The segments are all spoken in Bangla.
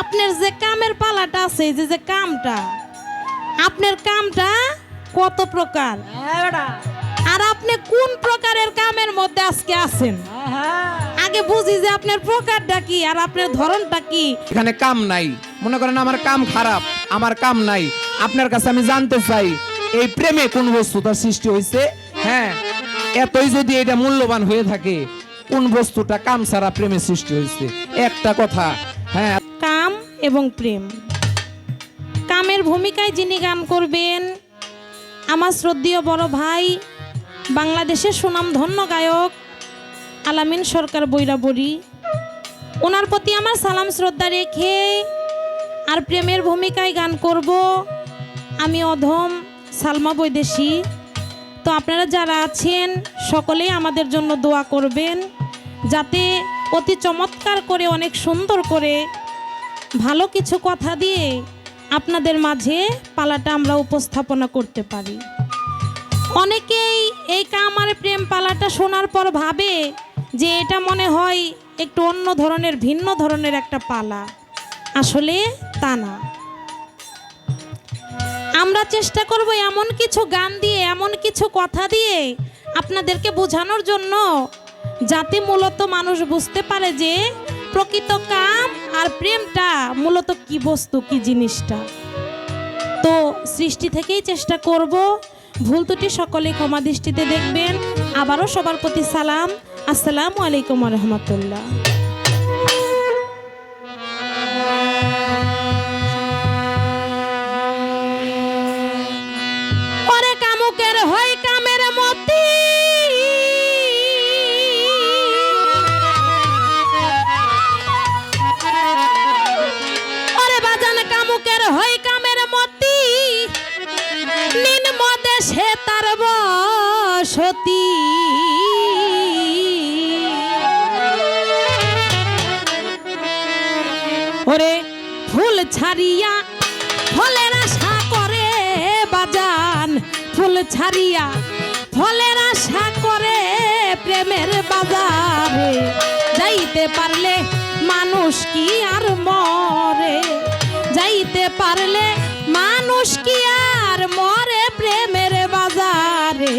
আপনার যে কামের পালাটা আছে, যে যে কামটা, আপনার কামটা কত প্রকার, আর আপনি কোন প্রকারের কামের মধ্যে আজকে আছেন? আগে বুঝি যে আপনার প্রকারটা কি আর আপনার ধরনটা কি। এখানে কাম নাই, মনে করেন আমার কাম খারাপ, আমার কাম নাই। আপনার কাছে আমি জানতে চাই এই প্রেমে কোন বস্তুটা সৃষ্টি হয়েছে? হ্যাঁ, এতই যদি এটা মূল্যবান হয়ে থাকে, কোন বস্তুটা কাম ছাড়া প্রেমে সৃষ্টি হয়েছে? একটা কথা। হ্যাঁ, কাম এবং প্রেম। কামের ভূমিকায় যিনি গান করবেন আমার শ্রদ্ধেয় বড় ভাই, বাংলাদেশের সুনামধন্য গায়ক আলামিন সরকার বৈরাবরী। ওনার প্রতি আমার সালাম শ্রদ্ধা রেখে আর প্রেমের ভূমিকায় গান করব আমি অধম সালমা বৈদেশী। তো আপনারা যারা আছেন সকলেই আমাদের জন্য দোয়া করবেন, যাতে অতি চমৎকার করে, অনেক সুন্দর করে, ভালো কিছু কথা দিয়ে আপনাদের মাঝে পালাটা আমরা উপস্থাপনা করতে পারি। অনেকেই এই কাম আর প্রেম পালাটা শোনার পর ভাবে যে এটা মনে হয় একটু অন্য ধরনের, ভিন্ন ধরনের একটা পালা। আসলে তা না। আমরা চেষ্টা করব এমন কিছু গান দিয়ে, এমন কিছু কথা দিয়ে আপনাদেরকে বোঝানোর জন্য, যাতে মূলত মানুষ বুঝতে পারে যে প্রকৃত কাম আর প্রেমটা মূলত কি বস্তু, কি জিনিসটা। তো সৃষ্টি থেকেই চেষ্টা করব, ভুল ত্রুটি সকলে ক্ষমা দৃষ্টিতে দেখবেন। আবারও সবার প্রতি সালাম, আসসালামু আলাইকুম ওয়া রাহমাতুল্লাহ। ওরে কামুকের হয় কামের মতি, ওরে বাজান কামুকের হয় কামের মতি, নিম্ন দেশে তার বসতি। ওরে ফুল ছাড়িয়া ফলের আশা করে বাজান, ফুল ছাড়িয়া ফলের আশা করে প্রেমের বাজারে যাইতে পারলে মানুষ কি আর মরে, যাইতে পারলে মানুষ কি আর মরে প্রেমের বাজারে,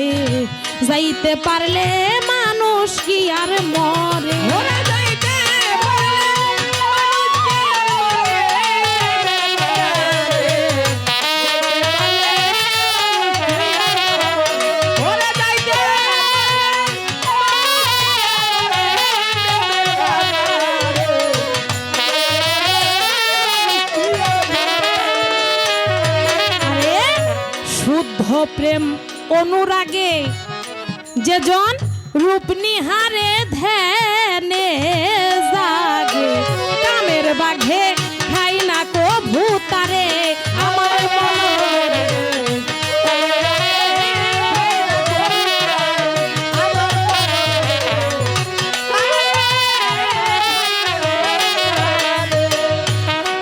যাইতে পারলে মানুষ কি আর মরে। শুদ্ধ প্রেম অনুরাগে যেজন রূপ নিহারে ধ্যানে জাগে, কামের বাঘে খাই না কো ভূতারে আমার মনে।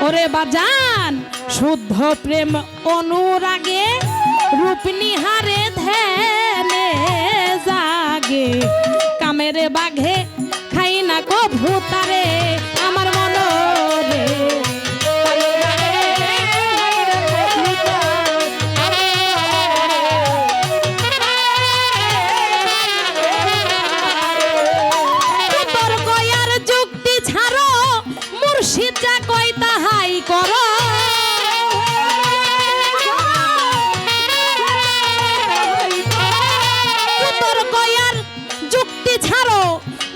ওরে বাজান শুদ্ধ প্রেম অনুরাগে রূপ নিহারে ধ্যানে জাগে, কামের বাঘে খাই না কো ভূতারে আমার মনরে। তোর কয়ার যুক্তি ছাড়ো, মুর্শিদ যা কয় তাহাই করো।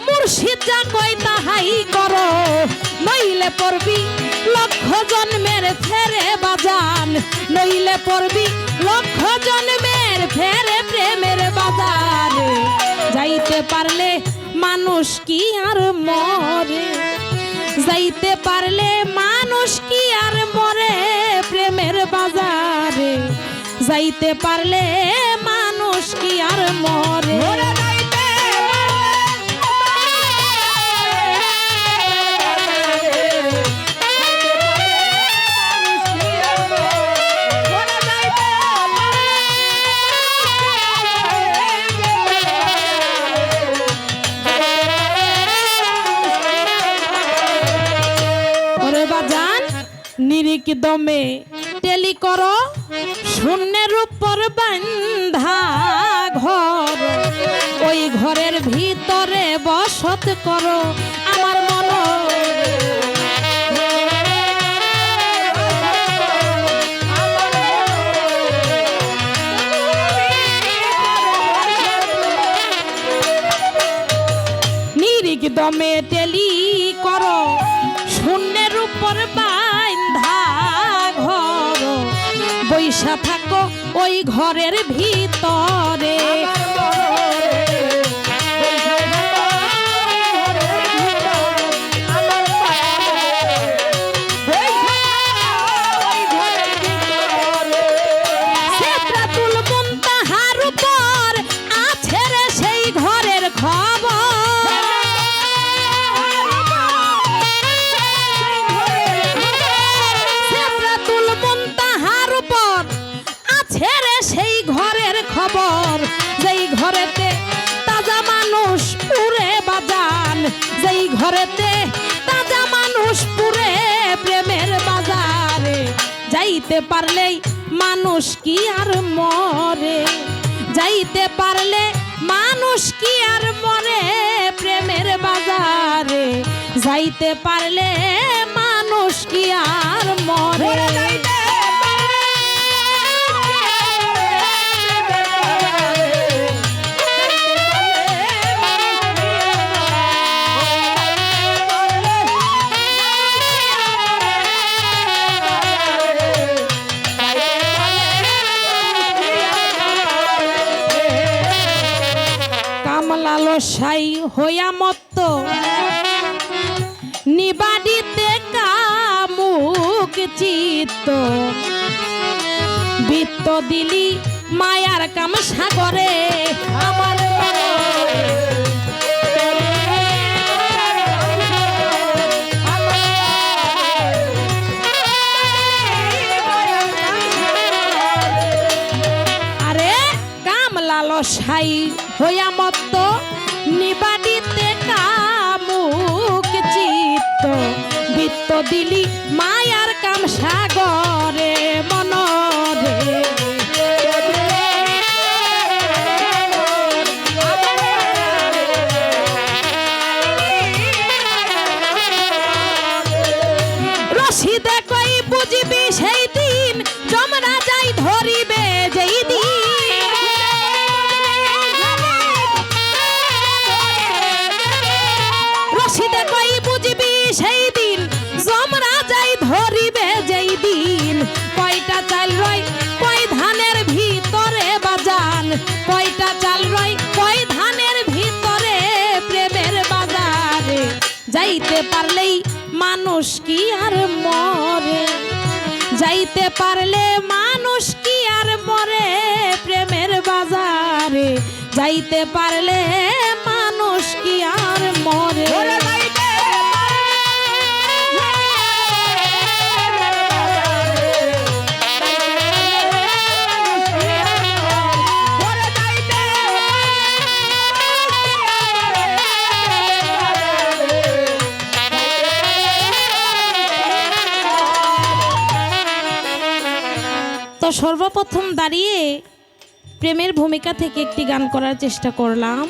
মুর্শিদ যা কয় তাহাই করো, নইলে পড়বি লক্ষ জন্মের ফেরে বাজান, নইলে পড়বি লক্ষ জন্মের ফেরে প্রেমের বাজারে। যাইতে পারলে মানুষ কি আর মরে, যাইতে পারলে মানুষ কি আর মরে প্রেমের বাজারে, যাইতে পারলে মানুষ কি আর মরে। বাজান নিরিক দমে টেলি করো শূন্যের উপর বান্ধা ঘর, ওই ঘরের ভিতরে বসত করো আমার মন। নিরিক দমে টেলি করো শূন্যের উপর বান্ধা ঘর, বৈশা থাকো ওই ঘরের ভিতরে। সেত্রাতুল মুনতাহার উপর আছে রে সেই ঘরের খবর। সেত্রাতুল মুনতাহার উপর আছে রে সেই ঘরের খবর, যেই ঘরেতে তাজা মানুষ পুরে বাজান, যেই ঘরেতে তাজা মানুষ পুরে প্রেমের বাজারে। যাইতে পারলেই মানুষ কি আর মরে, যাইতে পারলে মানুষ কি আর মরে প্রেমের বাজারে। যাইতে পারলে মানুষ কি আর মরে। লালসাই হইয়া মত্ত নিবাডিতে কামুক চিত্ত, বৃত্ত দিলি মায়ার কাম সাগরে আমার। আরে কাম লালসাই হইয়া মত্ত নিবাডিতে কামুক চিত্ত, বৃত্ত দিলি মায়ার কাম সাগরে মনরে। রশিদে কই বুঝবি সেই দিন, যমরা যাই ধরিবে যেই দিন। রশিদে কই বুঝবি সেই দিন, যমরা যাই ধরিবে যেই দিন। কয়টা চাল রই কয় ধানের ভিতরে বাজান, কয়টা চাল রই কয় ধানের ভিতরে প্রেমের বাজারে। যাইতে পারলেই মানুষ কি আর মরে, যাইতে পারলে মানুষ কি আর মরে প্রেমের বাজারে। যাইতে পারলে মানুষ কি আর মরে। তো সর্বপ্রথম দাঁড়িয়ে প্রেমের ভূমিকা থেকে একটি গান করার চেষ্টা করলাম।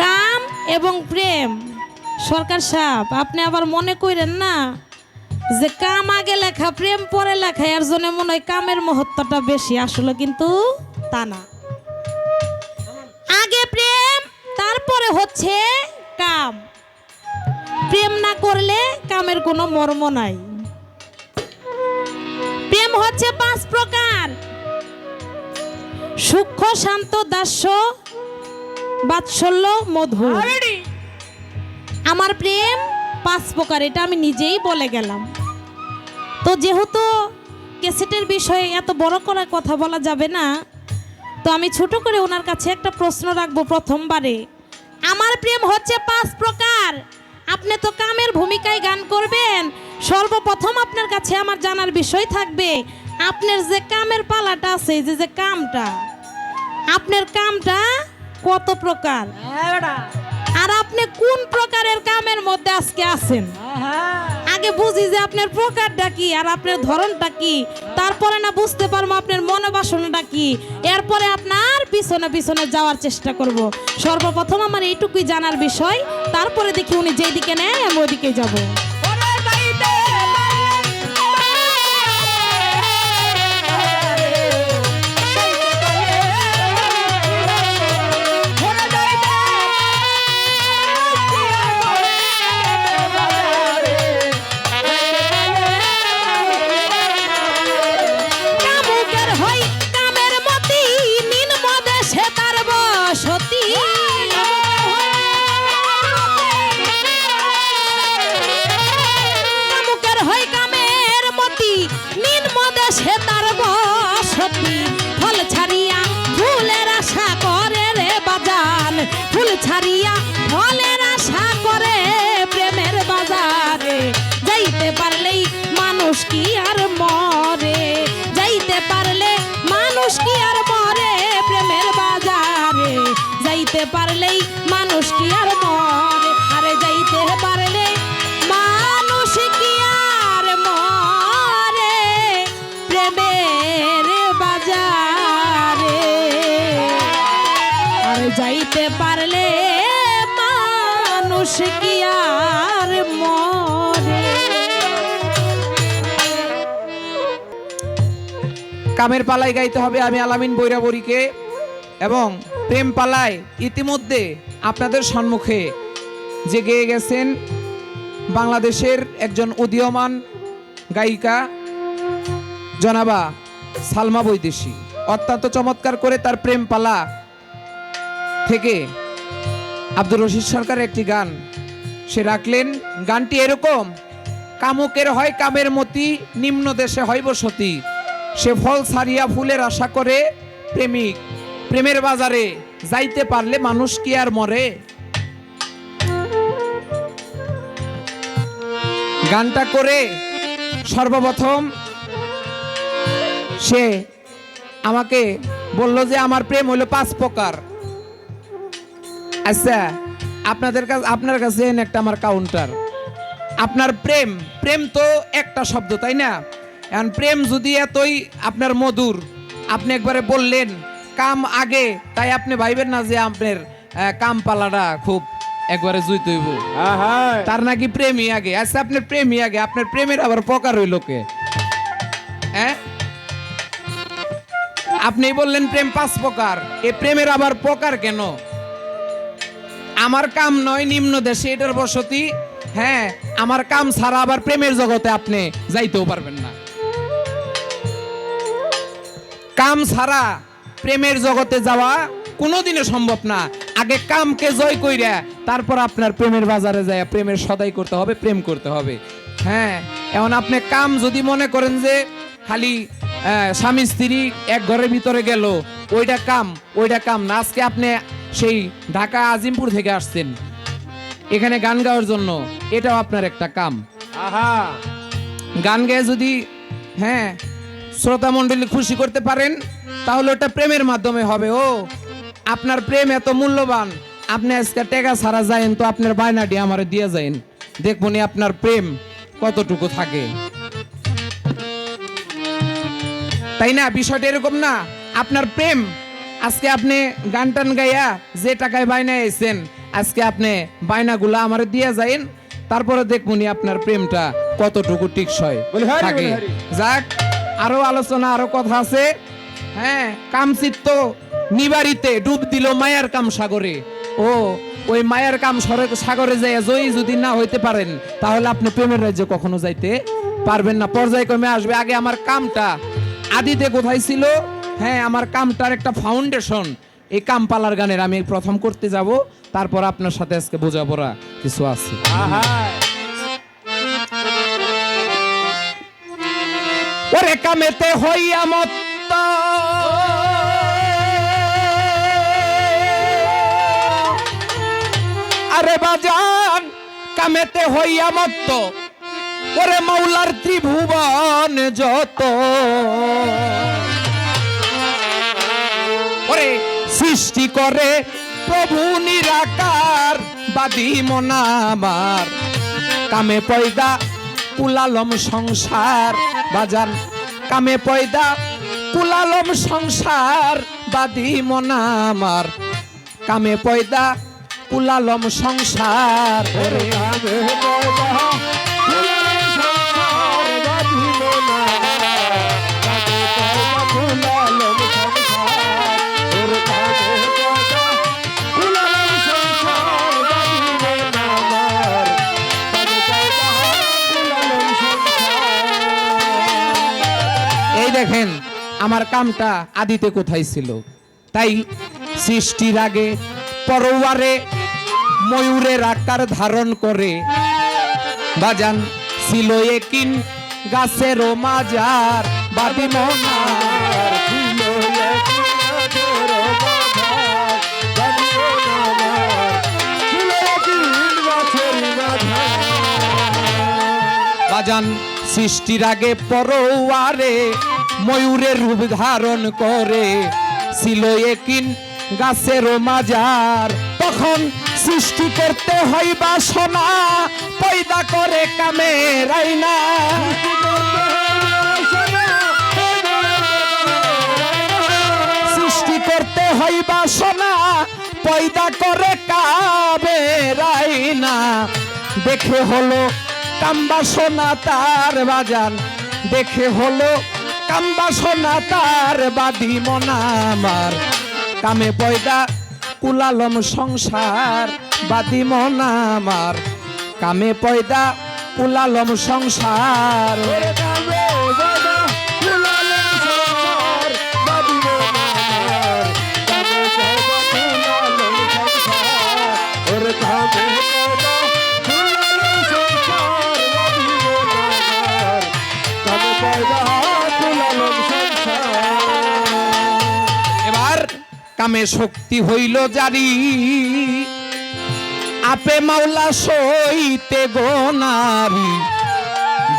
কাম এবং প্রেম। সরকার সাহেব, আপনি আবার মনে করেন না যে কাম আগে লেখা প্রেম পরে লেখা, এর জন্য মনে হয় কামের মহত্বটা বেশি। আসলে কিন্তু তা না, আগে প্রেম তারপরে হচ্ছে কাম। প্রেম না করলে কামের কোনো মর্ম নাই। প্রেম হচ্ছে 5 প্রকার: সূক্ষ্ম, শান্ত, দাস্য, বাৎসল্য, মধুর। আমার প্রেম 5 প্রকার, এটা আমি নিজেই বলে গেলাম। তো যেহেতু ক্যাসেটের বিষয়ে এত বড় করে কথা বলা যাবে না, তো আমি ছোট করে ওনার কাছে একটা প্রশ্ন রাখবো প্রথমবারে। আমার প্রেম হচ্ছে 5 প্রকার, আপনি তো কামের ভূমিকায় গান করবেন। সর্বপ্রথম আপনার কাছে আমার জানার বিষয় থাকবে, আপনার যে কামের পালাটা আছে, যে কামটা, আপনার কামটা কত প্রকার, আর আপনি কোন প্রকারের কামের মধ্যে আজকে আছেন। আগে বুঝি যে আপনার প্রকারটা কি আর আপনার ধরনটা কি, তারপরে না বুঝতে পারবো আপনার মনোবাসনাটা কি, এরপরে আপনার পিছনে পিছনে যাওয়ার চেষ্টা করব। সর্বপ্রথম আমার এইটুকুই জানার বিষয়, তারপরে দেখি উনি যেদিকে নেয় আমি ওদিকে যাব। সে তার বসতি ফল ছাড়িয়া ফুলের আশা করে রে বাজান, ফুল ছাড়িয়া ফলের আশা করে প্রেমের বাজারে। যাইতে পারলেই মানুষ কি আর মরে, যাইতে পারলে মানুষ কি আর মরে প্রেমের বাজারে। যাইতে পারলেই মানুষ কি আর মরে, আরে যাইতে পারলে মানুষ কি আর মরে প্রেমের বাজারে। আর যাইতে পারলে মানুষ কি আর মরে। কামের পালায় গাইতে হবে আমি আলামিন বৈরাবরীকে, এবং প্রেম পালায় ইতিমধ্যে আপনাদের সম্মুখে যে গেয়ে গেছেন বাংলাদেশের একজন উদীয়মান গায়িকা জনাবা সালমা বৈদেশী। অত্যন্ত চমৎকার করে তার প্রেম পালা থেকে আব্দুর রশিদ সরকার একটি গান সে রাখলেন। গানটি এরকম: কামুকের হয় কামের মতি, নিম্ন দেশে হয় বসতি, সে ফল ছাড়িয়া ফুলের আশা করে প্রেমিক প্রেমের বাজারে। যাইতে পারলে মানুষ কি আর মরে। গানটা করে সর্বপ্রথম সে আমাকে বলল যে আমার প্রেম হলো 5 প্রকার। আচ্ছা, আপনার কাছে একটা আমার কাউন্টার। আপনার প্রেম প্রেম তো একটা শব্দ, তাই না? এখন প্রেম যদি এতই আপনার মধুর, আপনি একবারে বললেন কাম আগে, তাই আপনি ভাইবেন না যে আপনার কাম পালাটা খুব একবারে জুইতে হইব, তার নাকি প্রেমই আগে। আচ্ছা, আপনার প্রেমই আগে, আপনার প্রেমের আবার প্রকার হইল কে? হ্যাঁ, আপনি বললেন প্রেম 5 প্রকার, এ প্রেমের আবার প্রকার কেন? আমার কাম নয় নিম্ন দেশে এটার বসতি। হ্যাঁ, আমার কাম ছাড়া আবার প্রেমের জগতে আপনি যাইতেও পারবেন না। কাম ছাড়া প্রেমের জগতে যাওয়া কোনোদিনও সম্ভব না। আগে কামকে জয় কইরা তারপর আপনার প্রেমের বাজারে যায় প্রেমের সদাই করতে হবে, প্রেম করতে হবে। হ্যাঁ, এখন আপনি কাম যদি মনে করেন যে খালি স্বামী স্ত্রী এক ঘরের ভিতরে গেল, ওইটা কাম না। আজকে আপনি সেই ঢাকা আজিমপুর থেকে আসছেন এখানে গান গাওয়ার জন্য, এটাও আপনার একটা কাম। গান গেয়ে যদি হ্যাঁ শ্রোতা মণ্ডলী খুশি করতে পারেন, তাহলে ওটা প্রেমের মাধ্যমে হবে। ও আপনার প্রেম এত মূল্যবান, আপনি আজকে টেকা ছাড়া যায়েন তো আপনার বায়নাটি আমারে দিয়ে যায়েন, দেখবনি আপনার প্রেম কতটুকু থাকে, তাই না? বিষয়টা এরকম না। আপনার প্রেম আজকে আপনি গান টান গাইয়া যে টাকায় বায়না এসেছেন, আজকে আপনি বায়নাগুলো আমারে দিয়ে যায়েন, তারপরে দেখবনি আপনার প্রেমটা কতটুকু টিকসই থাকে। যাক, আরো আলোচনা, আরো কথা আছে। হ্যাঁ, কামচিত্ত নিবারিতে ডুব দিল মায়ার কাম সাগরে। ও ওই মায়ার কাম সাগরে যায় জয়ী যদি না হইতে পারেন, তাহলে আপনি প্রেমের রাজ্যে কখনো যাইতে পারবেন না। পর্যায়ক্রমে আসবে। আগে আমার কামটা আদিতে কোথায় ছিল? হ্যাঁ, আমার কামটার একটা ফাউন্ডেশন এই কাম পালার গানের আমি প্রথম করতে যাব, তারপর আপনার সাথে আজকে বোঝাপড়া কিছু আছে। ওরে কামেতে হইয়া মত্ত, আরে বাজান কামেতে হইয়া মত্ত, ওরে মৌলার ত্রিভুবন যত, ওরে সৃষ্টি করে প্রভু নিরাকার বাদী মনামার, কামে পয়দা কুলালম সংসার বাজান কামে পয়দা কুলালম সংসার বাদি মনা আমার কামে পয়দা কুলালম সংসার ওরে কামে পয়দা কুলালম সংসার বাঁধি মনা কামে পয়দা কুলালম সংসার ওরে কামে পয়দা কুলালম সংসার বাঁধি মনা আমার কামে পয়দা কুলালম সংসার। এই দেখেন আমার কামটা আদিতে কোথায় ছিল তাই সৃষ্টির আগে পরওয়ারে ময়ূরের আকার ধারণ করে বাজান ছিল একিন গাছেরও মাজার বাদি মনার ছিল এক নজর বাঁধা বাঁধি মনা আমার ছিল এক গাছের মাঝা। বাজান সৃষ্টির আগে পরওয়ারে ময়ূরের রূপ ধারণ করে ছিল একিন গাছেরও মাজার তখন সৃষ্টি করতে হয় বাসনা পয়দা করে কামের আইনা সৃষ্টি করতে হয় বাসনা পয়দা করে কামের আইনা দেখে হলো কামবাসনা তার বাজান দেখে হলো কামবাসনা তার বাদি মনা আমার কামে পয়দা কুলালম সংসার বাদি মনা আমার কামে পয়দা কুলালম সংসার ওরে কামে পয়দা কুলালম সংসার বাঁধি মনা আমার কামে পয়দা কুলালম সংসার ওরে কামে পয়দা কুলালম সংসার বাঁধি মনা আমার কামে পয়দা কুলালম সংসার। এবার কামে শক্তি হইল জারি আপে মাওলা সইতে গোনারি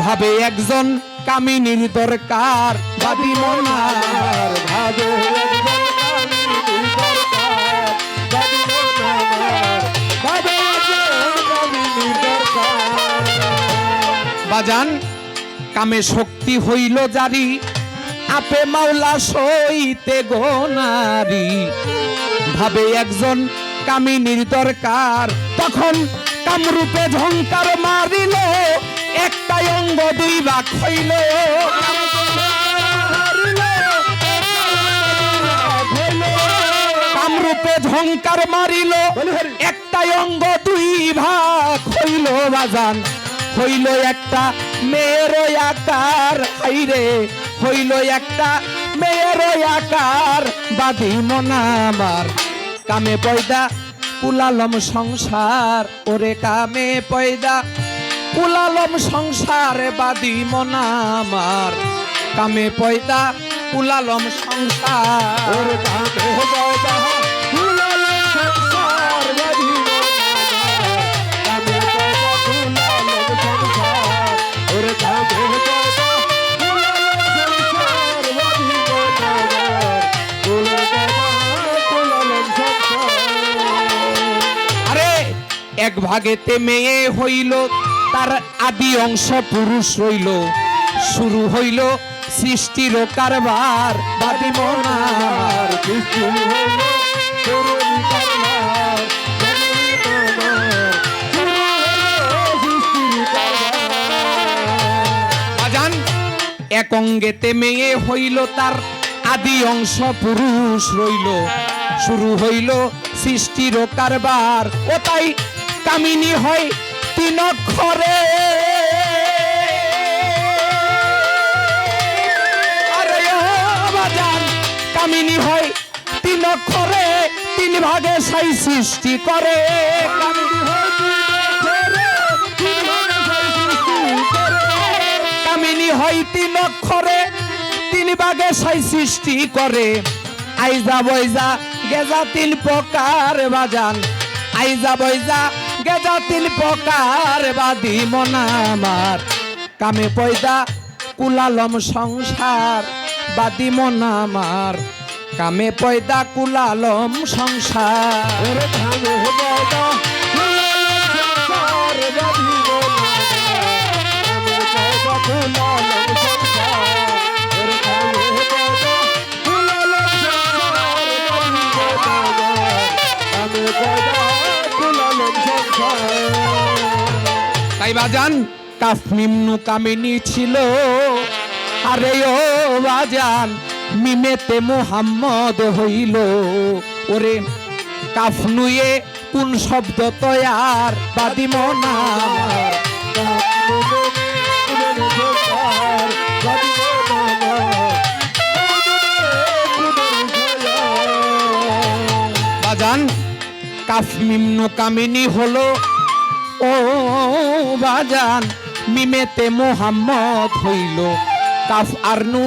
ভাবে একজন কামিনীর দরকার বাদি মনার ভাবে একজন কামিনীর দরকার বাঁধি মনা আমার ভাবে একজন কামিনীর দরকার। বাজান কামে শক্তি হইল জারি আপে মাওলা সইতে গোনারি ভাবে একজন কামিনীর দরকার তখন কামরূপে ঝংকার মারিল একটাই অঙ্গ দুই ভাগ হইল কামরূপে ঝংকার মারিল একটাই অঙ্গ দুই ভাগ হইল বাজান হইল একটা মেয়ের আকার হাইরে হইল একটা মেয়ের আকার বাদি মনা আমার কামে পয়দা কুলালম সংসার ওরে কামে পয়দা কুলালম সংসার বাদি মনা আমার কামে পয়দা কুলালম সংসার ওরে কামে পয়দা কুলালম সংসার বাঁধি মনা আমার কামে পয়দা কুলালম সংসার ওরে কামে পয়দা কুলালম সংসার বাঁধি মনা আমার কুলালম সংসার। আরে এক ভাগেতে মেয়ে হইল তার আদি অংশ পুরুষ রইল শুরু হইল সৃষ্টির কারবার বাদি মনা আমার সৃষ্টি হইল তরুণী কারবার বাঁধি মনা আমার শুরু হইল সৃষ্টির কারবার। বাজান এক অঙ্গেতে মেয়ে হইল তার আদি অংশ পুরুষ রইল শুরু হইল সৃষ্টির কারবার ও তাই কামিনী হয় তিন অক্ষরে আরে ও বাজান কামিনী হয় তিন অক্ষরে তিন ভাগে সাই সৃষ্টি করে কামিনী হয় কামিনী হয় তিন অক্ষরে তিন ভাগে সাই সৃষ্টি করে আইজা বইজা গেজা তিন প্রকার বাজান আইজা বইজা গেজা তিন প্রকার বাদি মনা আমার কামে পয়দা কুলালম সংসার বাদি মনা আমার কামে পয়দা কুলালম সংসার ওরে কামে পয়দা কুলালম সংসার বাঁধি মনা আমার কামে বাজান কাফ মিমনু কামিনী ছিল, আরে ও বাজান মিমেতে মুহাম্মদ হইল। ওরে কাফ নুয়ে কোন শব্দ তয়ার বাদি মনা, বাজান কাফ মিমনু কামিনী হলো, ও বাজান মিমেতে মোহাম্মদ হইল। কাফ আর নু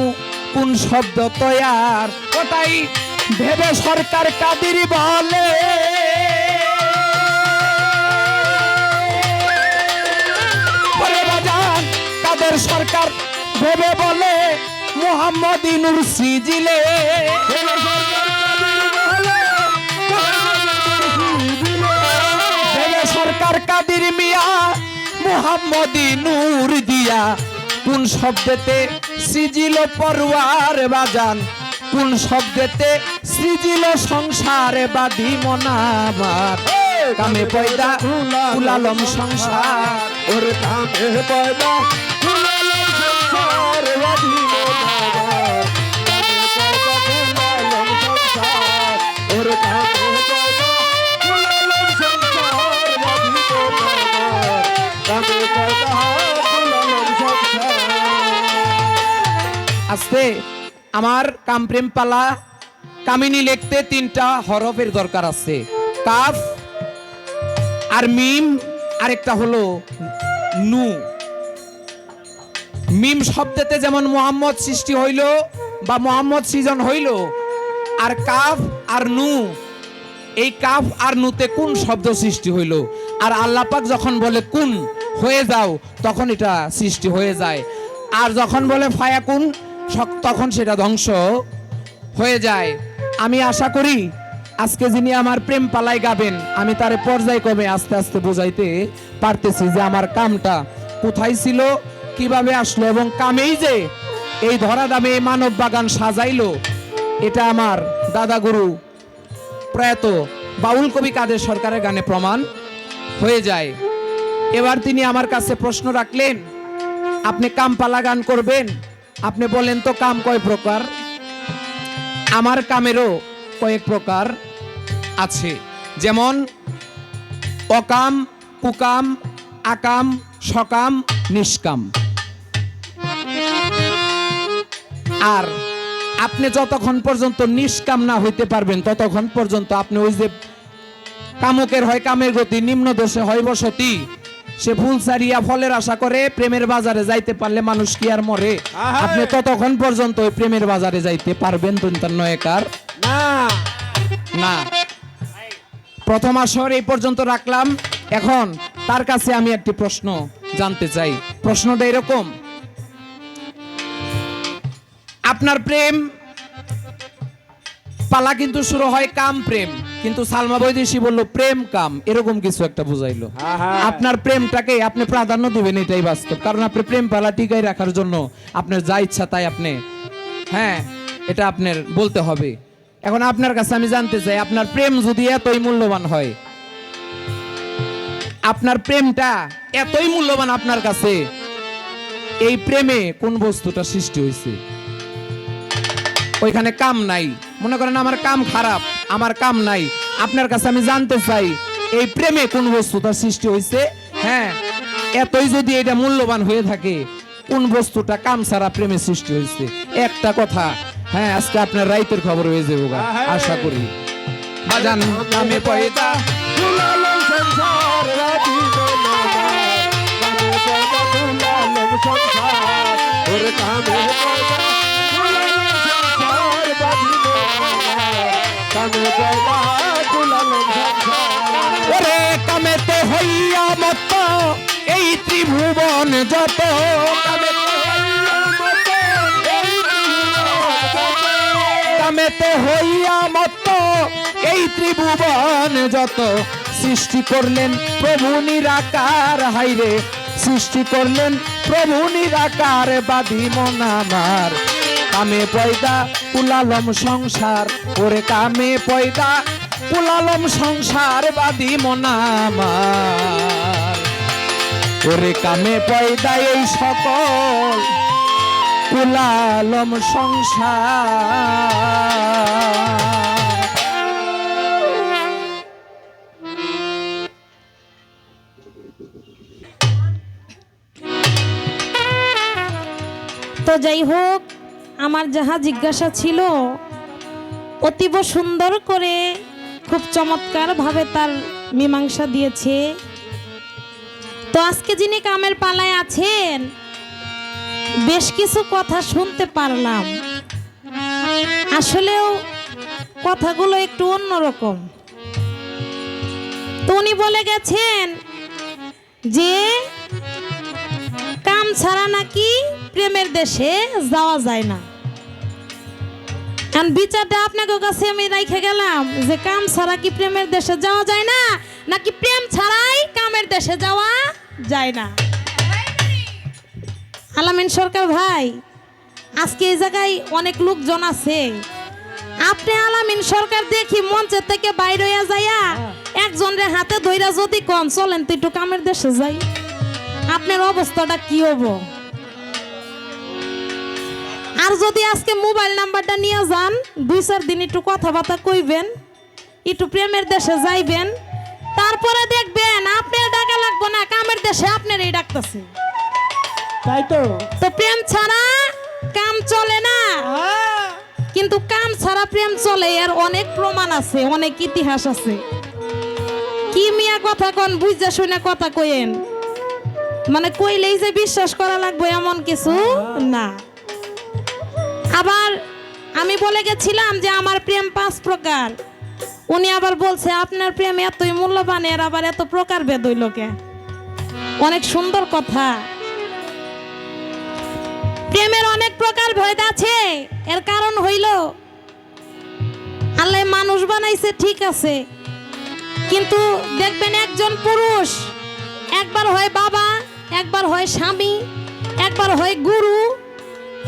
কোন শব্দ তয়ার, ওটাই ভেবে সরকার কাদির বলে। ওরে বাজান কাদের সরকার ভেবে বলে মোহাম্মদ নূর সিজিলে। সরকার কাদির মিয়া মুহাম্মদি নূর দিয়া, কোন শব্দেতে সৃজিল পরওয়ার বাজান, কোন শব্দেতে সৃজিল সংসার বাদি মনাবার। কামে পয়দা কুলালম সংসার, ওর কামে পয়দা কুলালম সংসার বাদি মনাবার। কামে পয়দা কুলালম সংসার, ওর কামে পয়দা কুলালম সংসার বাদি মনাবার। কামে পয়দা কুলালম সংসার। আস্তে আমার কাম প্রেম পালা কামিনী লিখতে 3টা হরফের দরকার আছে, কাফ আর মিম, আরেকটা হলো নু। মিম শব্দতে যেমন মোহাম্মদ সৃষ্টি হইল বা মোহাম্মদ সৃজন হইল, আর কাফ আর নু, এই কাফ আর নুতে কোন শব্দ সৃষ্টি হইল। আর আল্লাহ পাক যখন বলে কুন হয়ে যাও, তখন এটা সৃষ্টি হয়ে যায়। আর যখন বলে ফায়াকুন, তখন সেটা ধ্বংস হয়ে যায়। আমি আশা করি আজকে যিনি আমার প্রেম পালাই গাবেন, আমি তার পর্যায়ক্রমে আস্তে আস্তে বোঝাইতে পারতেছি যে আমার কামটা কোথায় ছিল, কিভাবে আসলো, এবং কামেই যে এই ধরা দামে এই মানব বাগান সাজাইলো, এটা আমার দাদা গুরু প্রয়াত বাউল কবি কাদের সরকারের গানে প্রমাণ হয়ে যায়। এবার তিনি আমার কাছে প্রশ্ন রাখলেন, আপনি কাম পালা গান করবেন, আপনি বলেন তো কাম কয় প্রকার? আমার কামেরও কয়েক প্রকার আছে, যেমন অকাম, কুকাম, আকাম, সকাম, নিষ্কাম। আর আপনি যতক্ষণ পর্যন্ত নিষ্কাম না হইতে পারবেন, ততক্ষণ পর্যন্ত আপনি ওই যে কামুকের হয় কামের গতি, নিম্ন দোষে হয় বসতি, সে ফুল সারিয়া ফলের আশা করে, প্রেমের বাজারে যাইতে পারলে মানুষ কি আর মরে? আপনি ততক্ষণ পর্যন্ত ওই প্রেমের বাজারে যাইতে পারবেন তো তার নয়কার না না। প্রথম আসর এই পর্যন্ত রাখলাম। এখন তার কাছে আমি একটি প্রশ্ন জানতে চাই। প্রশ্নটা এরকম, আপনার প্রেম পালা কিন্তু শুরু হয় কাম প্রেম, কিন্তু সালমা বৈদেশী বলল প্রেম কাম, এরকম কিছু একটা বুঝাইলো। আপনার প্রেমটাকে আপনি প্রাধান্য দিবেন, এটাই বাস্তব। কারণ আপনি প্রেম পালা টিকাই রাখার জন্য আপনার যা ইচ্ছা তাই আপনি, হ্যাঁ, এটা আপনার বলতে হবে। এখন আপনার কাছে আমি জানতে চাই, আপনার প্রেম যদি এতই মূল্যবান হয়, আপনার প্রেমটা এতই মূল্যবান আপনার কাছে, এই প্রেমে কোন বস্তুটা সৃষ্টি হয়েছে? ওইখানে কাম নাই, মনে করেন আমার কাম খারাপ, আমার কাম নাই, আপনার কাছে আমি জানতে চাই এই প্রেমে কোন বস্তুটা সৃষ্টি হয়েছে? হ্যাঁ, এতই যদি এটা মূল্যবান হয়ে থাকে, কোন বস্তুটা কাম ছাড়া প্রেমে সৃষ্টি হয়েছে? একটা কথা, হ্যাঁ, আজকে আপনার রাইতের খবর হয়ে যাবো আশা করি। বাজান কামে পয়দা কুলালম সংসার বাদি মনাবার। কামে পয়দা কুলালম সংসার, ওর কামে পয়দা কুলালম সংসার বাদি মনাবার। কামে পয়দা কুলালম সংসার, ওরে কামেতে হইয়া মত এই ত্রিভুবন যত, কামেতে হইয়া মত এই ত্রিভুবন যত, সৃষ্টি করলেন প্রভু নিরাকার, হাইরে সৃষ্টি করলেন প্রভু নিরাকার বাদি মন আমার। কামে পয়দা কুলালম সংসার, ওরে কামে পয়দা কুলালম সংসার বাদি মন আমার। ওরে কামে পয়দায় এই সকল কুলালম সংসার। তো যাই হোক, আমার যাহা জিজ্ঞাসা ছিল অতীব সুন্দর করে খুব চমৎকার ভাবে তার মীমাংসা দিয়েছে। তো আজকে যিনি কামের পালায় আছেন বেশ কিছু কথা শুনতে পারলাম, আসলেও কথাগুলো একটু অন্যরকম। তো উনি বলে গেছেন যে কাম ছাড়া নাকি প্রেমের দেশে যাওয়া যায় না। কারণ বিচারটা আপনাকে কাছে আমি রাইখে গেলাম যে কাম ছাড়া কি প্রেমের দেশে যাওয়া যায় না, নাকি প্রেম ছাড়াই কামের দেশে যাওয়া যায় না। আলামিন সরকার ভাই, আজকে এই জায়গায় অনেক লোকজন আছে, আপনি আলামিন সরকার দেখি মঞ্চের থেকে বাইরে হইয়া যাইয়া একজনের হাতে ধইরা যদি কন চলেন তো একটু কামের দেশে যাই, আপনার অবস্থাটা কি হবো? আর যদি আজকে মোবাইল নাম্বারটা নিয়ে যান, 2-4 দিন একটু কথাবার্তা কইবেন, একটু প্রেমের দেশে যাইবেন, তারপরে দেখবেন আপনার ডাকা লাগবো না, কামের দেশে আপনার এই ডাকতেছে। তাই তো তো প্রেম ছাড়া কাম চলে না, কিন্তু কাম ছাড়া প্রেম চলে, এর অনেক প্রমাণ আছে, অনেক ইতিহাস আছে। কি মিয়া কথা কন, বুঝা শুনে কথা কইেন, মানে কইলেই যে বিশ্বাস করা লাগবে এমন কিছু না। আবার আমি বলে গেছিলাম যে আমার প্রেম 5 প্রকার, উনি আবার বলছে আপনার প্রেম এতই মূল্যবান, এর আবার এত প্রকার ভেদ হইল কে? অনেক সুন্দর কথা। প্রেমের অনেক প্রকার ভেদ আছে, এর কারণ হইল আল্লাহ মানুষ বানাইছে ঠিক আছে, কিন্তু দেখবেন একজন পুরুষ একবার হয় বাবা, একবার হয় স্বামী, একবার হয় গুরু,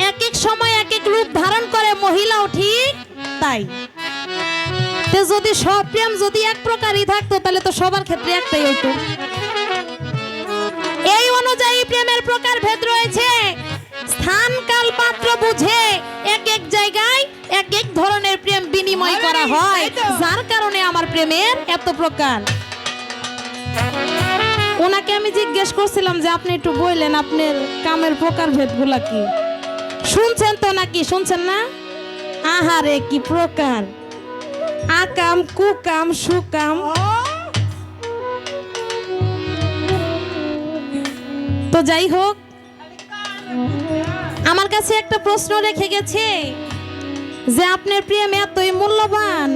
এক এক সময় এক এক রূপ ধারণ করে, মহিলাও ঠিক তাই। তো যদি সব প্রেম যদি এক প্রকারই থাকতো তাহলে তো সবার ক্ষেত্রে একটাই হইতো। এই অনুযায়ী প্রেমের প্রকার ভেদ রয়েছে, স্থান কাল পাত্র বুঝে এক এক জায়গায় এক এক ধরনের প্রেম বিনিময় করা হয়, যার কারণে আমার প্রেমের এত প্রকার। ওনাকে আমি জিজ্ঞেস করছিলাম যে আপনি একটু বললেন আপনার কামের প্রকার ভেদগুলা কি, শুনছেন তো নাকি শুনছেন না? আহারে কি প্রকার, আকাম, কুকাম, সুকাম। তো যাই হোক, আমার কাছে একটা প্রশ্ন রেখে গেছে যে আপনার প্রেম এতই মূল্যবান,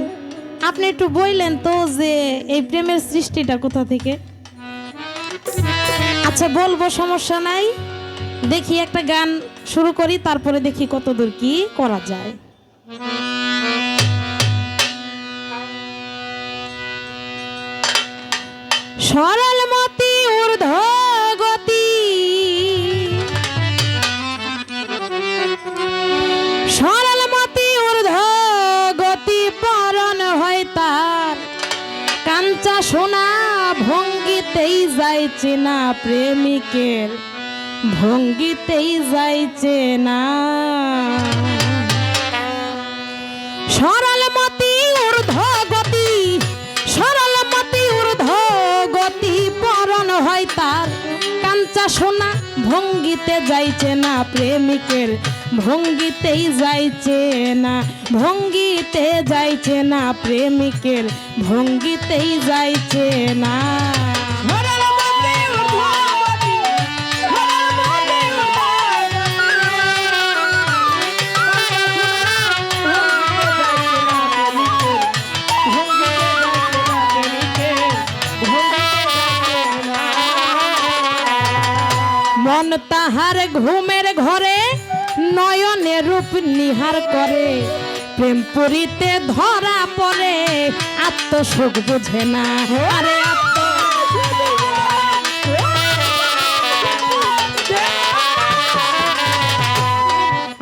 আপনি একটু বললেন তো যে এই প্রেমের সৃষ্টিটা কোথা থেকে? আচ্ছা বলবো, সমস্যা নাই, দেখি একটা গান শুরু করি, তারপরে দেখি কতদূর কি করা যায়। সরল মতি ঊর্ধ্ব গতি, সরল মতি ঊর্ধ্ব গতি, পরন হয় তার কাঞ্চা সোনা, ভঙ্গিতেই যাইছে না প্রেমিকের, ভঙ্গিতেই যাইছে না। সরল মতি ঊর্ধ্ব গতি, সরল মতি ঊর্ধ্ব গতি, পরন হয় তার কাঞ্চা সোনা, ভঙ্গিতে যাইছে না প্রেমিকের, ভঙ্গিতেই যাইছে না, ভঙ্গিতে যাইছে না প্রেমিকের, ভঙ্গিতেই যাইছে না। মন তাহার ঘুমের ঘরে নয়নে রূপ নিহার করে, প্রেম পুরীতে ধরা পড়ে আত্মসুখ বুঝে না। আরে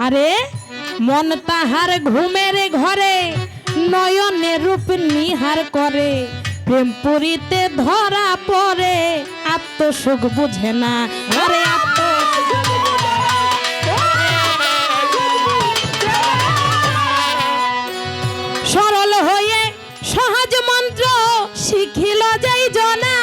আরে মন তাহার ঘুমের ঘরে নয়নে রূপ নিহার করে, প্রেম পুরীতে ধরা পড়ে আত্মসুখ বুঝে না, আরে আত্মসুখ সরল হয়ে সহজ মন্ত্র শিখিল যাই জনা,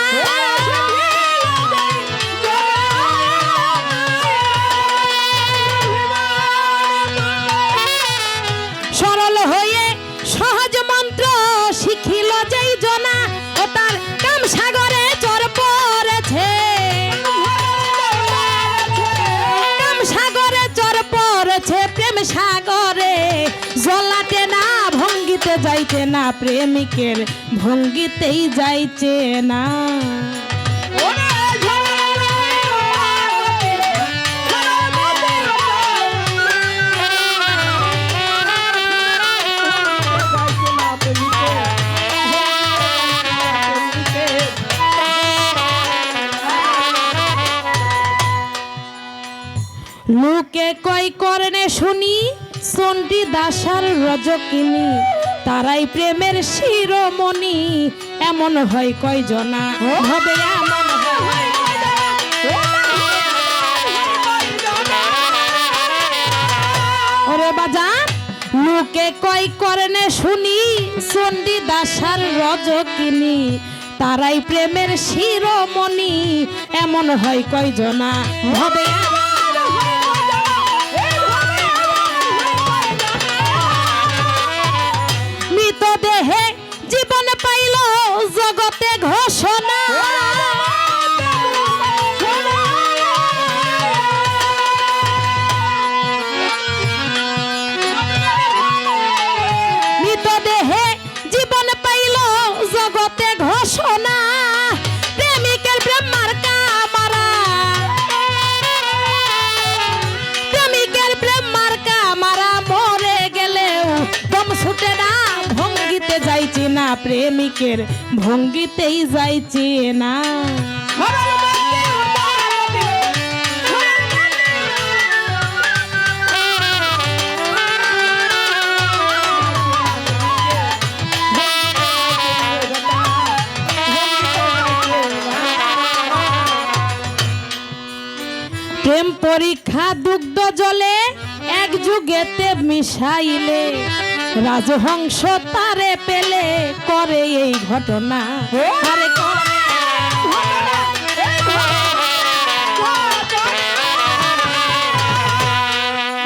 সরল হয়ে সহজ মন্ত্র শিখিল যাই জনা, ও তার কাম সাগরে চর পড়েছে, কাম সাগরে চর পড়েছে, প্রেম সাগরে জলাতে না, ভঙ্গিতে যাইতে না, প্রেমিকের ভঙ্গিতেই যাইছে না। লোকে কয় করনে শুনি চণ্ডী দাসার রজকিনী, তারাই প্রেমের শিরোমণি, এমন হয় কয় জনা, হবে এমন হয়। ওরে বাজার, লোকে কয় করনে শুনি চণ্ডী দাসার রজকিনী, তারাই প্রেমের শিরোমণি, এমন হয় কয় জনা, হবে দেহে জীবন পাইল জগতে ঘোষণা, মৃতদেহে জীবন পাইল জগতে ঘোষণা, প্রেমিকের ব্রহ্মার কামারা, প্রেমিকের ব্রহ্মার কামারা, মরে গেলেও দম ছুটে না, ভঙ্গিতে যাইছি না, প্রেমিকের ভঙ্গিতেই যাইছি না। প্রেম পরীক্ষা দুগ্ধ জলে এক যুগেতে মিশাইলে, রাজহংস তারে পেলে করে এই ঘটনা, আরে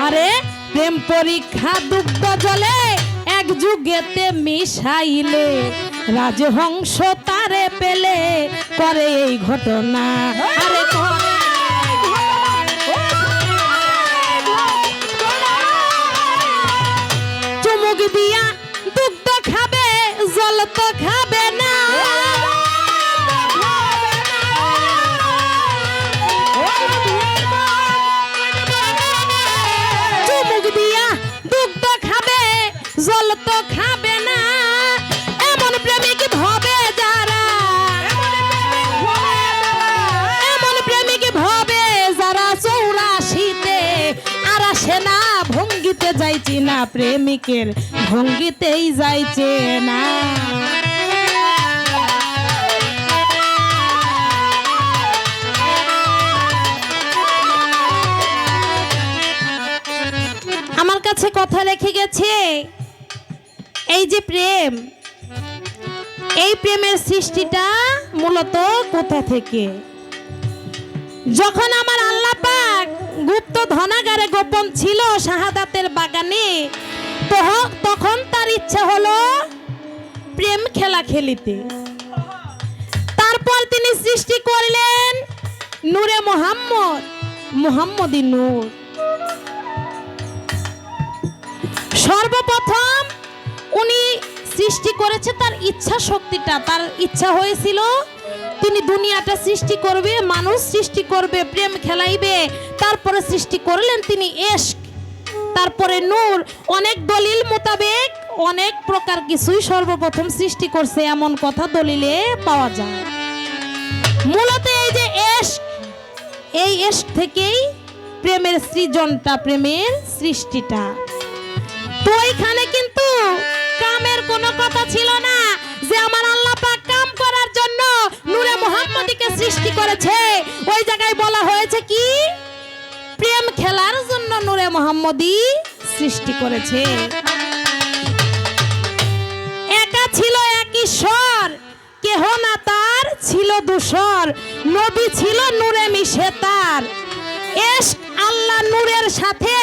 আরে প্রেম পরীক্ষা দুগ্ধ জলে এক যুগেতে মিশাইলে, রাজহংস তারে পেলে করে এই ঘটনা, আরে চুমুক দিয়া দুগ্ধ খাবে, জল তো খাবে না, চুমুক দিয়া দুগ্ধ খাবে, জল তো খাবে না, এমন প্রেমিক ভবে যারা, এমন প্রেমিক ভবে যারা 84তে আর আসে না, ভঙ্গিতে যাইছি না, প্রেমিকের ভঙ্গিতেই যাইছে না। আমার কাছে কথা রেখে গেছে, এই যে প্রেম, এই প্রেমের সৃষ্টিটা মূলত কোথা থেকে? যখন আমার আল্লাহ পাক গুপ্ত ধনাগারে গোপন ছিল শাহাদাতের বাগানে, তখন তার ইচ্ছা হলো প্রেম খেলা খেলিতে। তারপর তিনি সৃষ্টি করলেন নূরে মোহাম্মদ, মুহাম্মদি নূর। সর্বপ্রথম উনি সৃষ্টি করেছে তার ইচ্ছা শক্তিটা, তার ইচ্ছা হয়েছিল তিনি দুনিয়াটা সৃষ্টি করবে, মানুষ সৃষ্টি করবে, প্রেম খেলাইবে। তারপরে সৃষ্টি করলেন তিনি ইশক, তারপরে নূর। অনেক দলিল মোতাবেক অনেক প্রকার কিছুই সর্বপ্রথম সৃষ্টি করছে, এমন কথা দলিলে পাওয়া যায়। মূলত এই যে ইশক, এই ইশক থেকেই প্রেমের সৃজনটা, প্রেমের সৃষ্টিটা। তো এখানে কিন্তু কামের কোনো কথা ছিল না যে আমার আল্লাহ পাক কাম করার জন্য নূরে মুহাম্মদীকে সৃষ্টি করেছে। ওই জায়গায় বলা হয়েছে কি প্রেম খেলার জন্য নূরে মুহাম্মদী সৃষ্টি করেছে। একা ছিল এক ঈশ্বর, কেহ না তার ছিল দূষর, নবী ছিল নূরে মিশে তার। ইশক আল্লাহ নূরের সাথে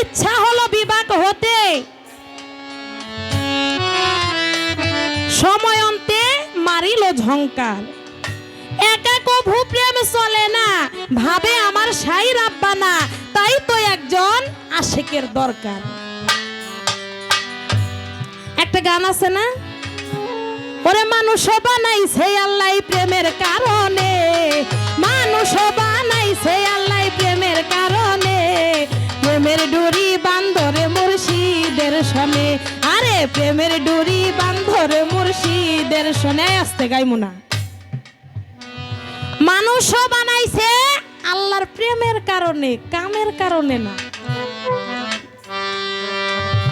ইচ্ছা হলো বিবাহ হতে, সময় অন্তে মারিল ঝংকার। একা কভু প্রেম চলে না, ভাবে আমার সাই রাব্বানা, তাই তো একজন আশিকের দরকার। একটা গান আছে না, ওরে মানুষ বানাইছে আল্লাহ প্রেমের কারণে, মানুষ বানাইছে আল্লাহ প্রেমের কারণে, প্রেমের ডুরি বান্ধরে মুর্শিদের শোনে, আরে প্রেমের ডুরি বান্ধরে মুর্শিদের শোনে। আসতে গাইমু না, মানুষ বানাইছে আল্লাহর প্রেমের কারণে, কামের কারণে না।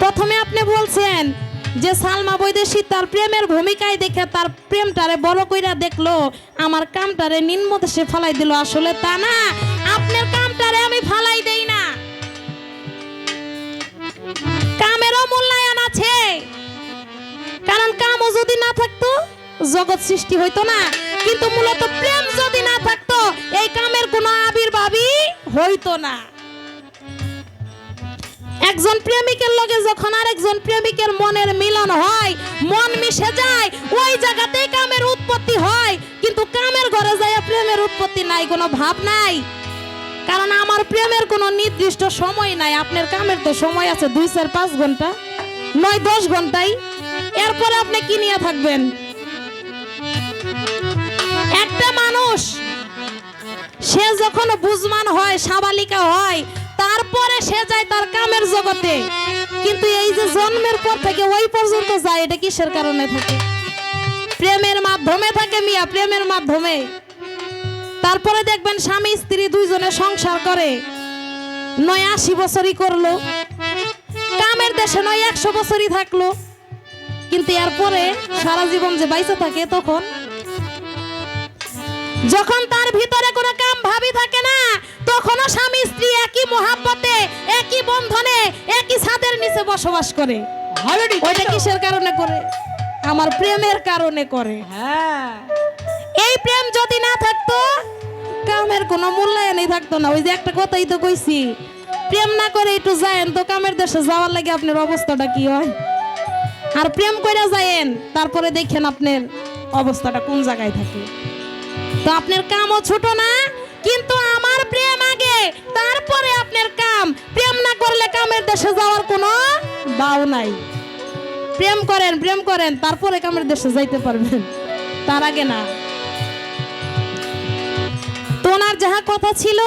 প্রথমে আপনি বলছেন যে সালমা বৈদেশী তার প্রেমের ভূমিকায় দেখে তার প্রেমটারে বড় কইরা দেখলো, আমার কামটারে নিম্ন দেশে ফালাই দিল। আসলে তা না, আপনার কামটারে আমি ফালাই দেই না, কামেরও মূল্যায়ন আছে। কারণ কামও যদি না থাকতো জগৎ সৃষ্টি হইতো না, কিন্তু মূলত প্রেম যদি না থাকতো এই কামের কোনো আবির্ভাবই হইতো না। একজন প্রেমিকের লগে যখন আরেকজন প্রেমিকের মনের মিলন হয়, মন মিশে যায়, ওই জায়গাতেই কামের উৎপত্তি হয়। কিন্তু কামের ঘরে যায় প্রেমের উৎপত্তি নাই, কোনো ভাব নাই। কারণ আমার প্রেমের কোনো নির্দিষ্ট সময় নাই, আপনার কামের তো সময় আছে 2, 4, 5 ঘন্টা, 9, 10 ঘন্টাই। এরপরে আপনি কি নিয়ে থাকবেন? একটা মানুষ সে যখন বুঝমান হয়, সাবালিকা হয়, তারপরে সে যায় তার কামের জগতে। কিন্তু এই যে জন্মের পর থেকে ওই পর্যন্ত যায়, এটা কিসের কারণে থাকে? প্রেমের মাধ্যমে থাকে মিয়া, প্রেমের মাধ্যমে। তারপরে দেখবেন স্বামী স্ত্রী দুইজনে সংসার করে, নয় 80 বছরই করলো, কামের দেশে নয় 100 বছরই থাকলো, কিন্তু এরপরে সারা জীবন যে বাইসে থাকে, তখন যখন তার ভিতরে কোনো কাম ভাবি থাকে না, তখনও স্বামী স্ত্রী একই মহাব্বতে, একই বন্ধনে, একই ছাদের নিচে বসবাস করে। ওইটা কিসের কারণে করে? আমার প্রেমের কারণে করে। এই প্রেম যদি না থাকতো কামের কোনো মূল্যায়নই থাকতো না। ওই যে একটা কথাই তো কইছি, প্রেম না করে একটু যায়েন তো কামের দেশে যাওয়ার লাগে আপনার অবস্থাটা কি হয়। আর প্রেম করে যায়েন, তারপরে দেখেন আপনার অবস্থাটা কোন জায়গায় থাকে। তো আপনার কামও ছোট না, কিন্তু আমার প্রেম আগে, তারপরে আপনার কাম। প্রেম না করলে কামের দেশে যাওয়ার কোনো দাও নাই। প্রেম করেন, প্রেম করেন, তারপরে কামের দেশে যাইতে পারবেন, তার আগে না। তো ওনার যাহা কথা ছিল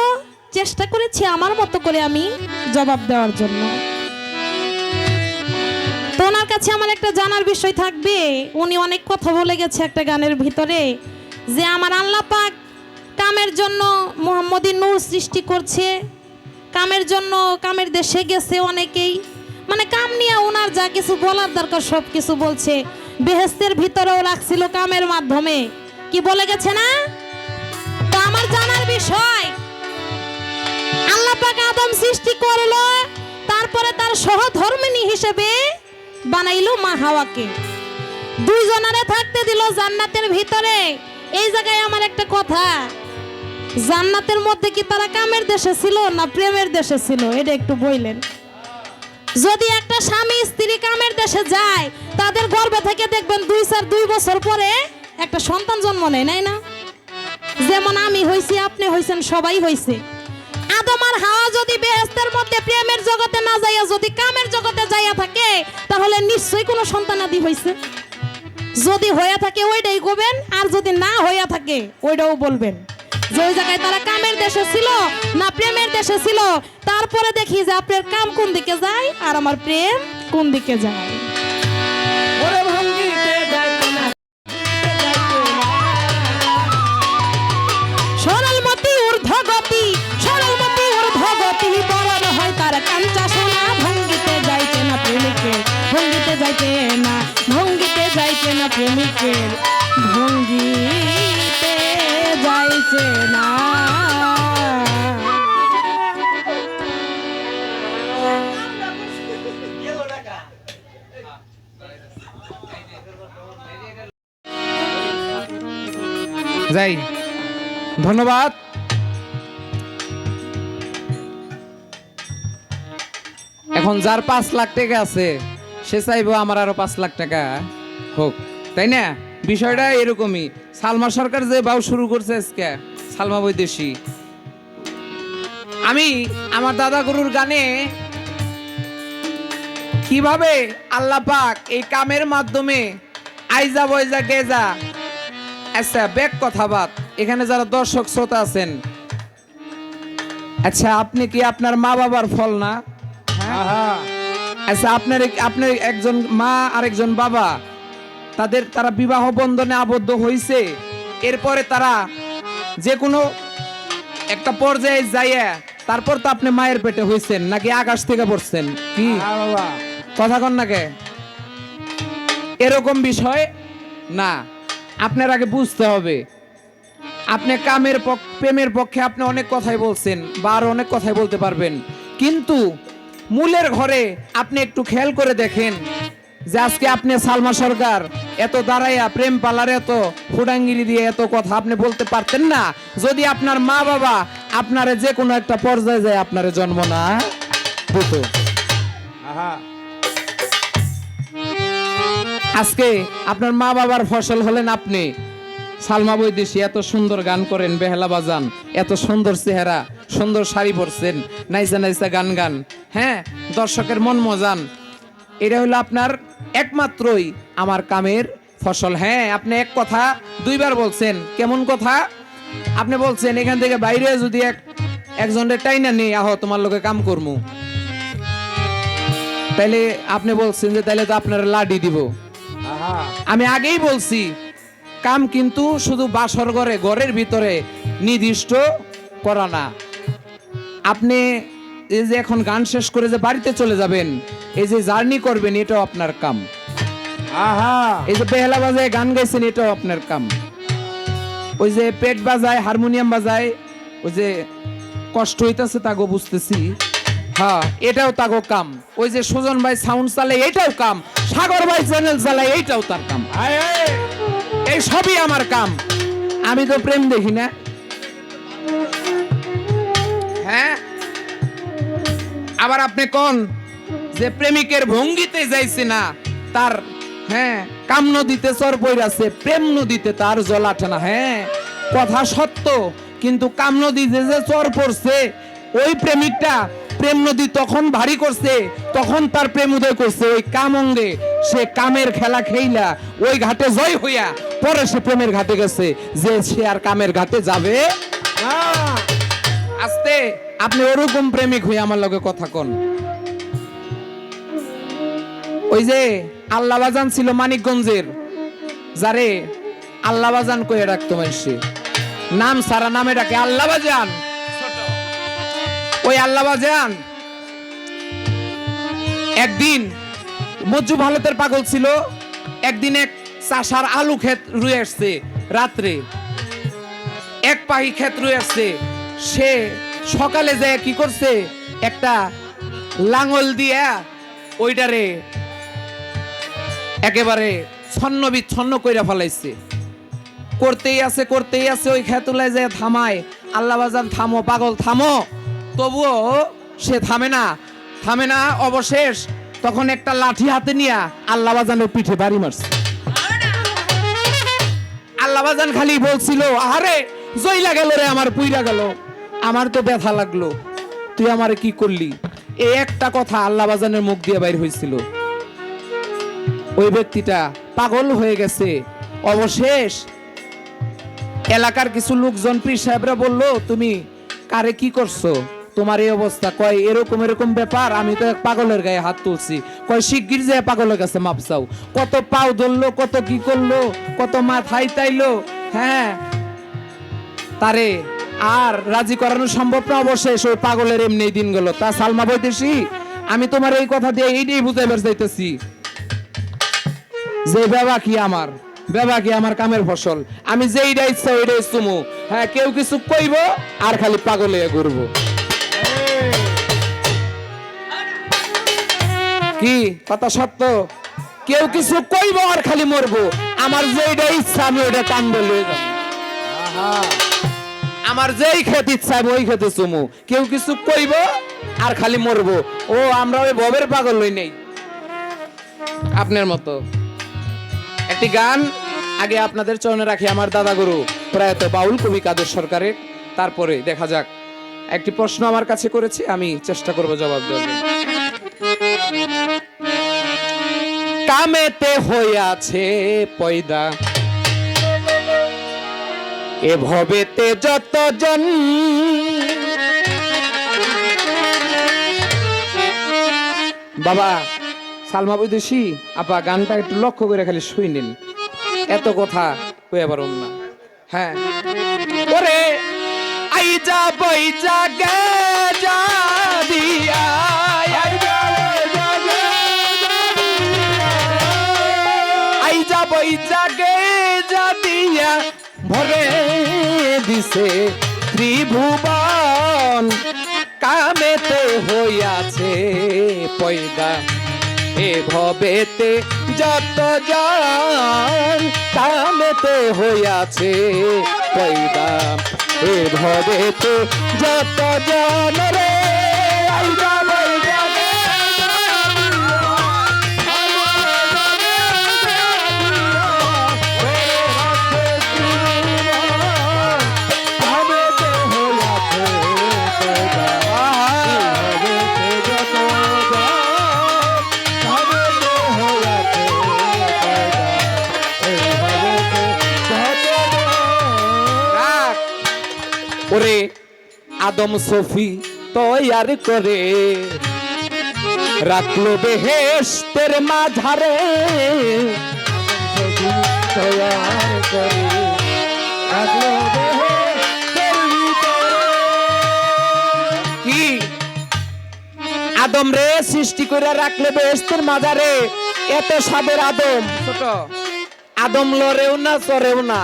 চেষ্টা করেছি আমার মতো করে আমি জবাব দেওয়ার জন্য। তো ওনার কাছে আমার একটা জানার বিষয় থাকবে, উনি অনেক কথা বলে গেছে একটা গানের ভিতরে, যে আমার আল্লাহ পাক কামের জন্য মুহাম্মদী নূর সৃষ্টি করছে, কামের জন্য কামের দেশে গেছে অনেকেই, মানে কাম নিয়ে ওনার যা কিছু বলার দরকার সব কিছু বলছে। বেহেশতের ভিতরেও রাখছিল কামের মাধ্যমে, কি বলে গেছে না? তো আমার জানার বিষয়, আল্লাহ পাক আদম সৃষ্টি করলো, তারপরে তার সহধর্মিণী হিসেবে বানাইলো মা হাওয়াকে, দুইজনারে থাকতে দিল জান্নাতের ভিতরে। এই জায়গায় আমার একটা কথা, জান্নাতের মধ্যে কি তারা কামের দেশে ছিল না প্রেমের দেশে ছিল? এটা একটু বললেন। যদি একটা স্বামী স্ত্রী কামের দেশে যায়, তাদের গর্ভে থেকে দেখবেন 2 বছর পরে একটা সন্তান জন্ম নেয়, নাই না? যেমন আমি হইছি, আপনি হইছেন, সবাই হইছে। আদম আর হাওয়া যদি বেহেশতের মধ্যে প্রেমের জগতে না যাইয়া যদি কামের জগতে যাইয়া থাকে, তাহলে নিশ্চয়ই কোনো সন্তানাদি হইছে। যদি হইয়া থাকে ওইটাই কবেন, আর যদি না হইয়া থাকে ওইটাও বলবেন, যে ওই জায়গায় তারা কামের দেশে ছিল না প্রেমের দেশে ছিল। তারপরে দেখি যে আপনার কাম কোন দিকে যায় আর আমার প্রেম কোন দিকে যায়। সরলমতি ঊর্ধ্বগতি, সরলমতি ঊর্ধ্বগতি, বরণ হয় তার কাঞ্চা সোনা, ভঙ্গিতে যাইতে না প্রেমিকের, ভঙ্গিতে যাইতে না, ভঙ্গিতে যাইতে না প্রেমিকের ভঙ্গি। যাই, ধন্যবাদ। এখন যার 5 লাখ টাকা আছে সে চাইবো আমার আরো 5 লাখ টাকা হোক, তাই না? বিষয়টা এরকমই। সালমা সরকার যে বাউ শুরু করছে আজকে, সালমা বৈদেশী, আমি আমার দাদা গুরুর গানে কিভাবে আল্লাহ পাক এই কামের মাধ্যমে আইজা বয়জা গেজা, আচ্ছা ব্যাক কথাবাদ, এখানে যারা দর্শক শ্রোতা আছেন, আচ্ছা আপনি কি আপনার মা বাবার ফল না? আহা আচ্ছা আপনার একজন মা আর একজন বাবা, তারা বিবাহ বন্ধনে আবদ্ধ হয়েছে, এরপরে তারা যে কোনো একটা পর্যায়ে যাইয়া তারপর তো আপনি মায়ের পেটে হয়েছেন নাকি আকাশ থেকে পড়ছেন? কি আহা বাবা কথা কন নাকে? এরকম বিষয় না, আপনার আগে বুঝতে হবে। আপনি প্রেমের পক্ষে আপনি অনেক কথাই বলছেন বা আরো অনেক কথাই বলতে পারবেন, কিন্তু মূলের ঘরে আপনি একটু খেয়াল করে দেখেন যে আজকে আপনি সালমা সরকার এত দাঁড়াইয়া প্রেম পালার এত ফুডাঙ্গিরি দিয়ে এত কথা আপনি বলতে পারতেন না যদি আপনার মা বাবা আপনারে যে কোনো একটা পর্যায়ে যায় আপনারে জন্ম না দিত। আহা আজকে আপনার মা বাবার ফসল হলেন আপনি। সালমা বৈদেশী এত সুন্দর গান করেন, বেহালা বাজান, এত সুন্দর চেহারা, সুন্দর শাড়ি পরছেন, নাইসা নাইসা গান, হ্যাঁ, দর্শকের মন মজান। এটা হলো আপনার একমাত্রই আমার কামের ফসল। হ্যাঁ, আপনি এক কথা 2 বার বলছেন। কেমন কথা? আপনি বলছেন এখান থেকে বাইরে যদি একজনের টাইনা নেই, আহ তোমার লোকে কাম করমু, তাইলে আপনি বলছেন যে তাইলে তো আপনার লাডি দিব। আহা আমি আগেই বলছি কাম কিন্তু শুধু বাসর ঘরের ভিতরে নির্দিষ্ট করা না। আপনি এই যে এখন গান শেষ করে যে বাড়িতে চলে যাবেন, এই যে জার্নি করবেন, এটাও আপনার কাম। আহা এই যে বেহালা বাজায় গান গাইছেন, এটাও আপনার কাম। ওই যে পেট বাজায়, হারমোনিয়াম বাজায়, ওই যে কষ্ট হইতাছে তাগো বুঝতেছি, হ্যাঁ এটাও তাগো কাম। ওই যে সুজন ভাই সাউন্ড চালায়, এটাও কাম। সাগর ভাই চ্যানেল চালায়, এইটাও তার কাম। আয় আয় এই সবই আমার কাম। আমি তো প্রেম দেখি না, হ্যাঁ। আবার আপনি কোন যে প্রেমিকের ভঙ্গিতে যাইছে না তার, হ্যাঁ, কাম নদীতে চর পইরাছে, প্রেম নদীতে তার জল আঠে না। হ্যাঁ, কথা সত্য, কিন্তু কাম নদীতে যে চর পড়ছে ওই প্রেমিকটা প্রেম নদী তখন ভারী করছে, তখন তার প্রেম উদয় করছে ওই কাম অঙ্গে। সে কামের খেলা খেইলা ওই ঘাটে জয় হইয়া পরে সে প্রেমের ঘাটে গেছে, যে সে আর কামের ঘাটে যাবে না আস্তে। আপনি ওরকম প্রেমিক হয়ে আমার লগে কথা কন। ওই যে আল্লাহ বাজান ছিল মানিকগঞ্জের, যারে আল্লাহ বাজান কয়ে ডাকতো মানুষে, নাম সারা নামে ডাকে আল্লাহ বাজান। ওই আল্লাহ বাজান একদিন মজ্জু ভারতের পাগল ছিল। একদিন এক চাষার আলু ক্ষেত রুয়ে আসছে, রাত্রে এক পাহি ক্ষেত রুয়ে আসছে। সে সকালে যায় কি করছে, একটা লাঙল দিয়া ওইটারে একেবারে ছন্ন বিচ্ছন্ন কইরা ফেলাইছে। করতেই আছে, ওই খেতুলায় যায় থামায়, আল্লাহ বাজান থামো পাগল থামো, তবুও সে থামে না। অবশেষ তখন একটা লাঠি হাতে নিয়া আল্লাহ বাজানের পিঠে বাড়ি মারছে। আল্লাহ বাজান খালি বলছিল, আরে জইলা গেল রে, আমার পুইরা গেল, আমার তো ব্যথা লাগলো, তুই আমারে কি করলি। এই একটা কথা আল্লাহ বাজানের মুখ দিয়ে বাইর হয়েছিল। ওই ব্যক্তিটা পাগল হয়ে গেছে। অবশেষ এলাকার কিছু লোকজন পীর সাহেবরা বলল, তুমি কারে কি করছো, তোমার এই অবস্থা। কয় এরকম ব্যাপার, আমি তো এক পাগলের গায়ে হাত তুলছি। কয় শিগগির যে পাগলের কাছে মাপ চাও। কত পাও ধরলো, কত কি করলো, কত মাথায় তাইলো, হ্যাঁ, তারে আর রাজি করানো সম্ভব না। অবশেষ ওই পাগলের এমনি দিন গেল। তা সালমা বৈদেশী, আমি তোমার এই কথা দিয়ে এইটাই বুঝাইবার চাইতেছি যে বেবা কি আমার কামের ফসল। আমি যেইটা ইচ্ছা ওইটাই চুমু। হ্যাঁ, কেউ কিছু কইব আর খালি পাগল হয়ে ঘুরবো। কি কথা সত্য? কেউ কিছু কইব আর খালি মরবো। আমার যেইটা ইচ্ছা আমি ওইটা কান বলে যাবো। আহা আমার যেই খেতে ইচ্ছা হবে ওই খেতে চুমু, কেউ কিছু কইব আর খালি মরবো। ও আমরা ওই ভবের পাগল হই নেই আপনার মতো। একটি গান আগে আপনাদের চরণে রাখি, আমার দাদা গুরু প্রয়াত বাউল কবি কাদের সরকারের, তারপরে দেখা যাক। একটি প্রশ্ন আমার কাছে করেছে, আমি চেষ্টা করব জবাব দেওয়ার জন্য। কামেতে হইয়াছে পয়দা এ ভবেতে যতজন, বাবা সালমা বৈদেশি আপা গানটা একটু লক্ষ্য করে খালি শুইলেন, এত কথা কইয়া পারুম না। হ্যাঁ ওরে আইজা বইজা গে যা দিয়া, আইজা বইজা গে যা দিয়া ভরে দিছে ত্রিভুবন, কামেতে হইয়াছে পয়দা এ ভবেতে যতজন, কামেতে হইয়াছে পয়দা এ ভবেতে যতজন রে। আইজা বইজা গে ওরে আদম সফি তৈয়ার করে রাখলো বেহেশতের মাঝারে, তৈয়ার করে রাখলো বেহেশতের ভিতরে। কি আদম রে সৃষ্টি করে রাখলে বেহেশতের মাঝারে, এত সাদের আদম, ছোট আদম লড়েও না চড়েও না।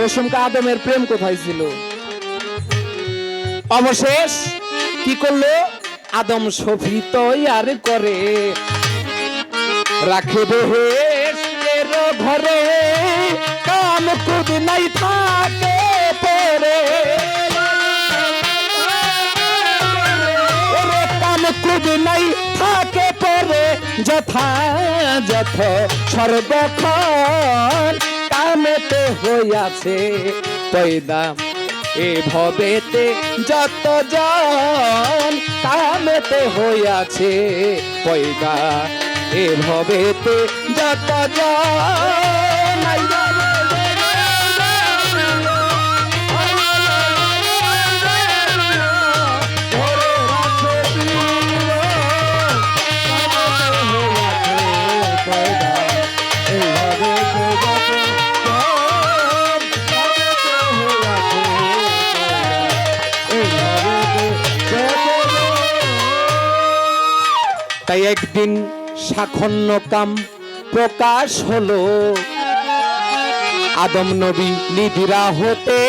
ওই সময় আদমের প্রেম কোথায় ছিল? অবশেষ কি করলো? আদম সফি তৈয়ার করে রাখে বেহেশতের ঘরে, কাম কুদ নাই থাকে পরে, ওরে কাম কুদ নাই থাকে পরে, যথা যথ সর্বক্ষণ কামেতে হইয়াছে পয়দা এ ভবেতে যতজন, কামেতে হইয়াছে পয়দা এ ভবেতে যতজন। তাই একদিন সাখন্য কাম প্রকাশ হলো, আদম নবী নিদ্রা হতে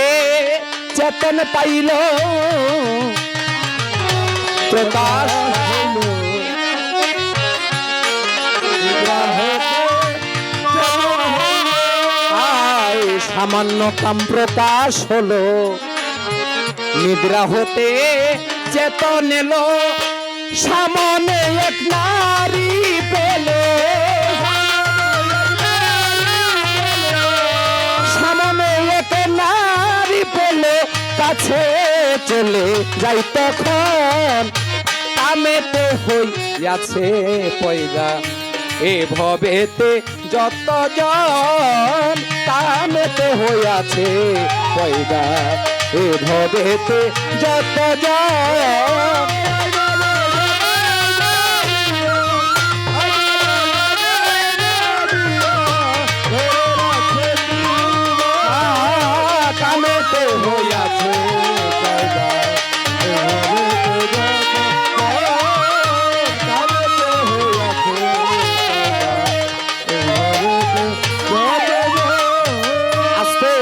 চেতন পাইল, প্রকাশ হলো নিদ্রা হতে চেতন হইল। আয় সামান্য কাম প্রকাশ হলো, নিদ্রা হতে চেতন এলো, সামনে এক নারী পেলে, সামনে এক নারী পেলে, কাছে চলে যাই তখন, কামেতে হইয়াছে পয়দা এ ভবেতে যতজন, কামেতে হইয়াছে পয়দা এ ভবেতে যতজন। কামেতে হইয়াছে পয়দা এ ভবেতে যতজন, কামেতে হইয়াছে পয়দা এ ভবেতে যতজন। আস্তে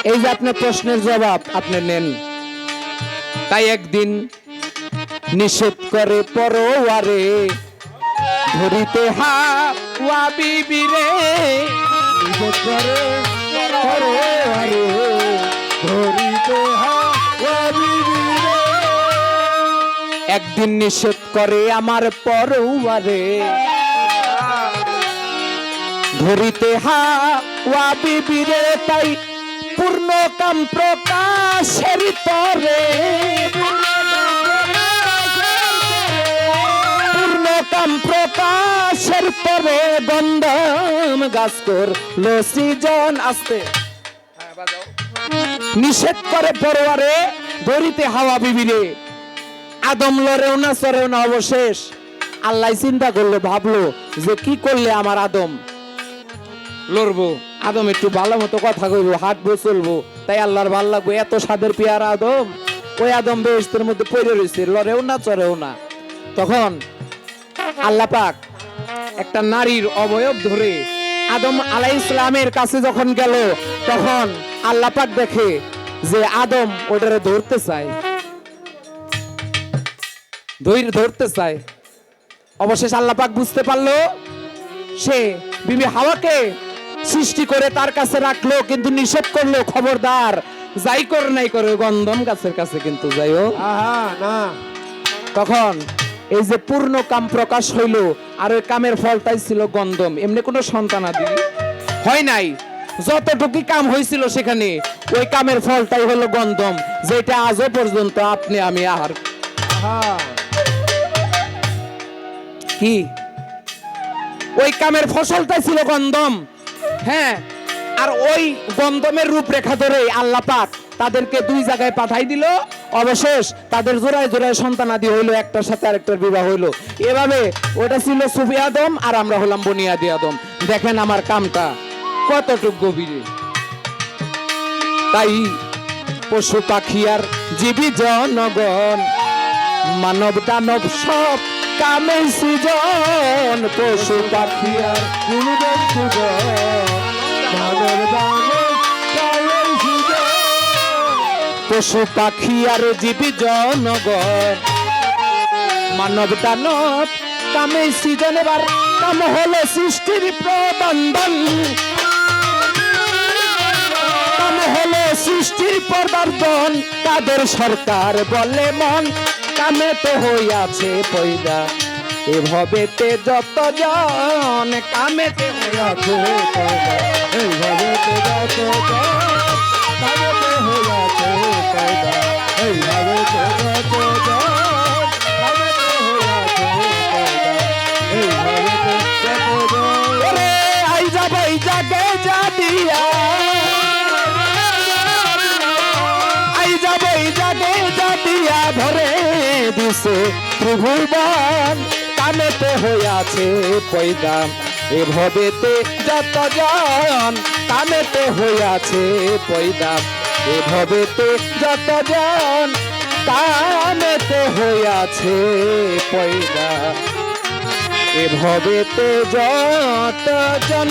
এই যে আপনার প্রশ্নের জবাব আপনি নেন। তাই একদিন নিষেধ করে পরোয়ারে, ধরিতে হাওয়া বিবিরে, নিষেধ করে আরে আরে ধরিতে হাওয়া বিবিরে। একদিন নিষেধ করে আমার পরওয়ারে, ধরিতে হাওয়া বিবিরে, তাই পূর্ণ কাম প্রকাশের তরে, পূর্ণ কাম প্রকাশের তরে গন্ধম গাছ করলো সৃজন। আসতে নিষেধ করে পরওয়ারে, ধরিতে হাওয়া বিবিরে, আদম লড়েও না চড়েও না, অবশেষ আল্লাহ চিন্তা করলো, ভাবলো যে কি করলে আমার আদম লড়বো, আদম একটু ভালো মতো কথা কইবো, হাঁটবো চলবো, তাই আল্লাহর ভাল লাগবো। এত স্বাদের পেয়ারা আদম, ওই আদম বেহেশতের মধ্যে পড়ে রয়েছে, লড়েও না চড়েও না। তখন আল্লাহ পাক একটা নারীর অবয়ব ধরে আদম আলাইহিস সালামের কাছে যখন গেল, তখন আল্লাহ পাক দেখে যে আদম ওটারে ধরতে চায়, ধরতে চায়। অবশেষে আল্লাহ পাক বুঝতে পারলো, সে বিবি হাওয়াকে সৃষ্টি করে তার কাছে রাখলো, কিন্তু নিষেধ করলো, খবরদার যাই করে নাই করে গন্ধম গাছের কাছে কিন্তু যাইও। আহা না। তখন এই যে পূর্ণ কাম প্রকাশ হইল, আর ওই কামের ফলটাই ছিল গন্ধম। এমনি কোনো সন্তানাদি হয় নাই, যতটুকু কাম হয়েছিল সেখানে ওই কামের ফলটাই হলো গন্ধম, যেটা আজও পর্যন্ত আপনি আমি আহার। আহা কি ওই কামের ফসলটাই ছিল গন্ধম। হ্যাঁ, আর ওই গন্ধমের রূপরেখা ধরে আল্লাহ পাক তাদেরকে দুই জায়গায় পাঠাই দিল। অবশেষ তাদের জোড়ায় জোড়ায় সন্তানাদি হইলো, একটার সাথে আরেকটার বিবাহ হইলো। এভাবে ওটা ছিল সুফি আদম, আর আমরা হলাম বনিয়াদি আদম। দেখেন আমার কামটা কতটুকু গভীরে। তাই পশু পাখি আর জীবী জনগণ, মানব দানব সব কামে সৃজন, পশু পাখি আর গুণগান সুজন মানব দানব কায়ে সুজন। পশু পাখি আর জীবী জনগণ, মানব দানব কামে সৃজন। এবার কাম হলো সৃষ্টির প্রবন্ধন, কাম হলো সৃষ্টির পদার্থন, তাদের সরকার বলে মন, কামে তো হইয়াছে পয়দা এভাবেতে যতজন, কামেতে হইয়াছে পয়দা এইভাবে তো যতজন কামেতে হইয়াছে পয়দা, এইভাবে তো যতজন কামেতে হইয়াছে পয়দা, এইভাবে তো যতজন। ওরে আই যাবাই জাগে জাদিয়া, আই যাবাই জাগে জাদিয়া, ধরে দিছে ত্রিভুবন, কামেতে হইয়াছে পয়দা এভাবেতে যতজন, কামেতে হইয়াছে পয়দা এভাবেতে যতজন, কামেতে হইয়াছে পয়দা এভাবেতে যতজন।